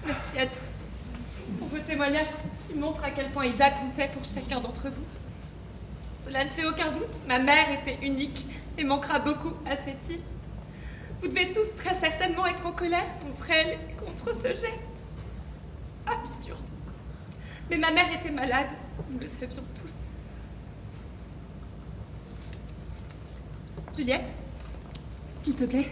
Merci à tous pour vos témoignages qui montrent à quel point Ida comptait pour chacun d'entre vous. Cela ne fait aucun doute, ma mère était unique et manquera beaucoup à cette île. Vous devez tous très certainement être en colère contre elle et contre ce geste. Absurde. Mais ma mère était malade, nous le savions tous. Juliette, s'il te plaît.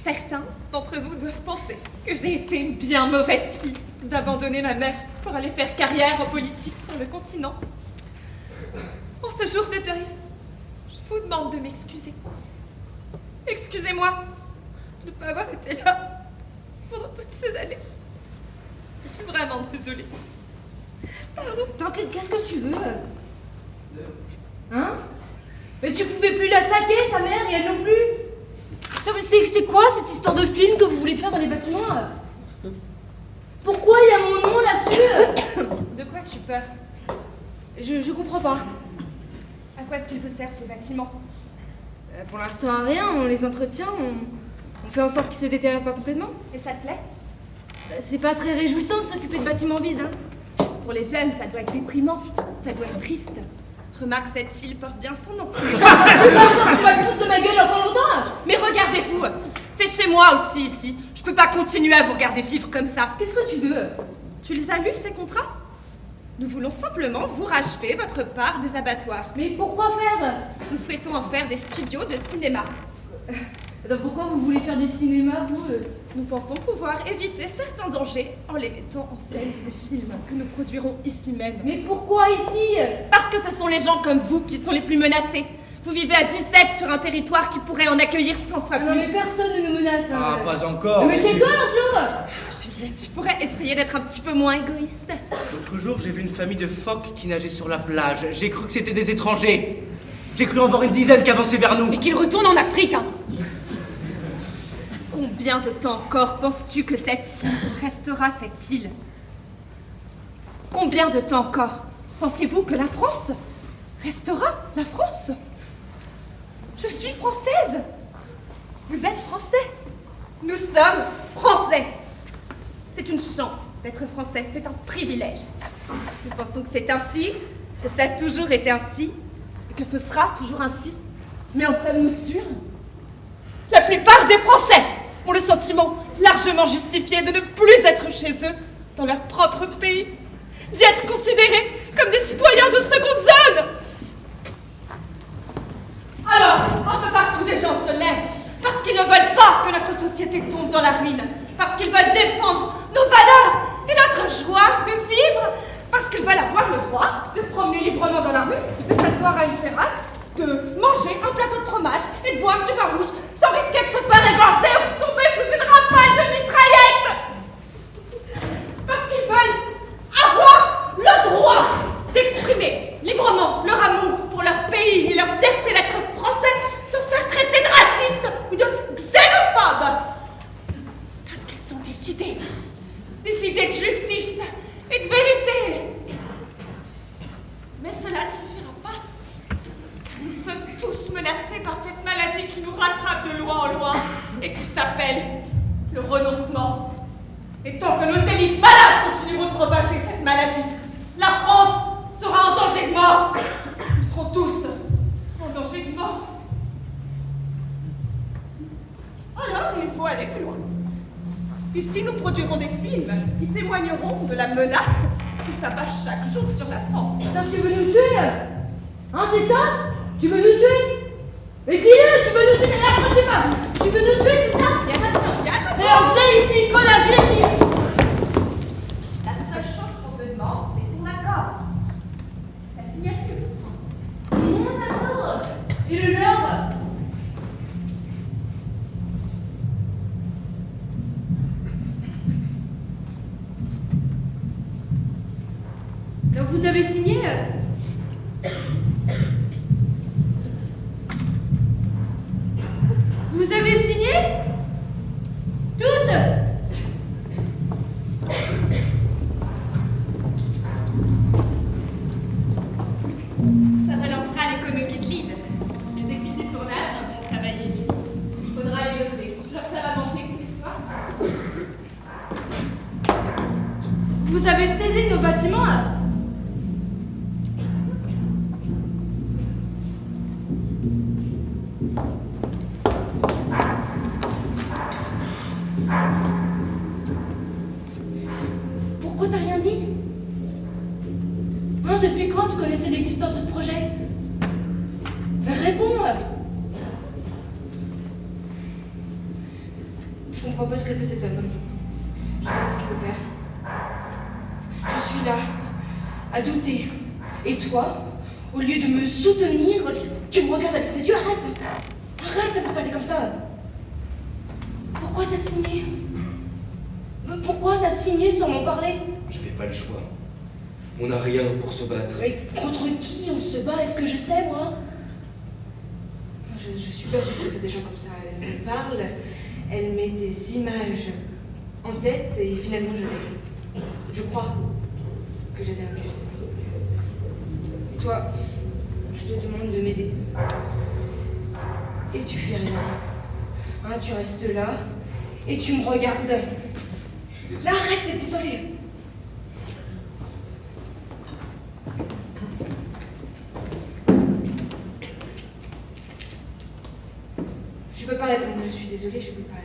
Certains d'entre vous doivent penser que j'ai été une bien mauvaise fille d'abandonner ma mère pour aller faire carrière en politique sur le continent. En ce jour de deuil, je vous demande de m'excuser. Excusez-moi de ne pas avoir été là pendant toutes ces années. Je suis vraiment désolée. Pardon. Attends, qu'est-ce que tu veux? Hein? Mais tu pouvais plus la saquer, ta mère, et elle non plus. Non, mais c'est quoi cette histoire de film que vous voulez faire dans les bâtiments? Pourquoi il y a mon nom là-dessus? De quoi as-tu peur? Je comprends pas. À quoi est-ce qu'il vous sert ce bâtiment? Pour l'instant, à rien, on les entretient, on fait en sorte qu'ils se détériorent pas complètement. Et ça te plaît? C'est pas très réjouissant de s'occuper de bâtiments vides, hein. Pour les jeunes, ça doit être déprimant, ça doit être triste. Remarque, cette île porte bien son nom. Tu vas te foutre de ma gueule encore longtemps? Mais regardez-vous, c'est chez moi aussi ici. Je peux pas continuer à vous regarder vivre comme ça. Qu'est-ce que tu veux? Tu les as lus, ces contrats? Nous voulons simplement vous racheter votre part des abattoirs. Mais pourquoi faire? Nous souhaitons en faire des studios de cinéma. Donc pourquoi vous voulez faire du cinéma, vous? Nous pensons pouvoir éviter certains dangers en les mettant en scène dans des films que nous produirons ici même. Mais pourquoi ici? Parce que ce sont les gens comme vous qui sont les plus menacés. Vous vivez à 17 sur un territoire qui pourrait en accueillir 100 fois plus. Non mais personne ne nous menace. Ah, pas encore. Mais tais-toi, Lancelot! Juliette, tu pourrais essayer d'être un petit peu moins égoïste. L'autre jour, j'ai vu une famille de phoques qui nageaient sur la plage. J'ai cru que c'était des étrangers. J'ai cru en voir une dizaine qui avançaient vers nous. Mais qu'ils retournent en Afrique, hein. Combien de temps encore penses-tu que cette île restera cette île? Combien de temps encore pensez-vous que la France restera la France? Je suis française. Vous êtes français. Nous sommes français. C'est une chance d'être français, c'est un privilège. Nous pensons que c'est ainsi, que ça a toujours été ainsi, et que ce sera toujours ainsi. Mais en sommes-nous sûrs? La plupart des Français ont le sentiment largement justifié de ne plus être chez eux, dans leur propre pays, d'y être considérés comme des citoyens de seconde zone. Alors, un peu partout des gens se lèvent, parce qu'ils ne veulent pas que notre société tombe dans la ruine, parce qu'ils veulent défendre nos valeurs et notre joie de vivre, parce qu'ils veulent avoir le droit de se promener librement dans la rue, de s'asseoir à une terrasse, de manger un plateau de fromage et de boire du vin rouge sans risquer de se faire égorger ou de tomber sous une rafale de mitraillettes. Parce qu'ils veulent avoir le droit d'exprimer librement leur amour pour leur pays et leur fierté d'être français sans se faire traiter de raciste ou de xénophobe. Parce qu'ils sont décidés de justice et de vérité. Mais cela ne suffira pas, car nous sommes tous menacés par cette maladie qui nous rattrape de loi en loi et qui s'appelle le renoncement. Et tant que nos élites malades continueront de propager cette maladie, la France sera en danger de mort. Nous serons tous en danger de mort. Alors, il faut aller plus loin. Ici, nous produirons des films qui témoigneront de la menace qui s'abat chaque jour sur la France. Attends, tu veux nous tuer? Hein, c'est ça? Tu veux nous tuer? Mais dis-le, tu veux nous tuer? Approchez pas, vous! Tu veux nous tuer, c'est ça? Viens ici, connasse, viens ici! La seule chose qu'on te demande, c'est ton accord. La signature. Mon accord! Et le leur? Donc vous avez signé? Vous avez signé? Tous? Ça relancera l'économie de l'île. Les équipes du tournage viendront travailler ici. Il faudra les Vous avez cédé nos bâtiments à... Pourquoi t'as rien dit? Hein, depuis quand tu connaissais l'existence de ce projet? Réponds! Je comprends pas ce que fait cet homme. Je sais pas ce qu'il veut faire. Je suis là, à douter. Et toi, au lieu de me soutenir, tu me regardes avec ses yeux. Arrête! Arrête de me regarder comme ça! Pourquoi t'as signé? Pourquoi t'as signé sans m'en parler? J'avais pas le choix. On n'a rien pour se battre. Mais contre qui on se bat? Est-ce que je sais, moi? Je suis peur de faire ça des gens comme ça. Elle me parle, elle met des images en tête et finalement je crois que j'adhère, mais je sais pas. Et toi, je te demande de m'aider. Et tu fais rien. Hein, tu restes là et tu me regardes. Je suis désolé. Là, arrête d'être désolée. Je peux pas répondre, je suis désolée, je peux pas.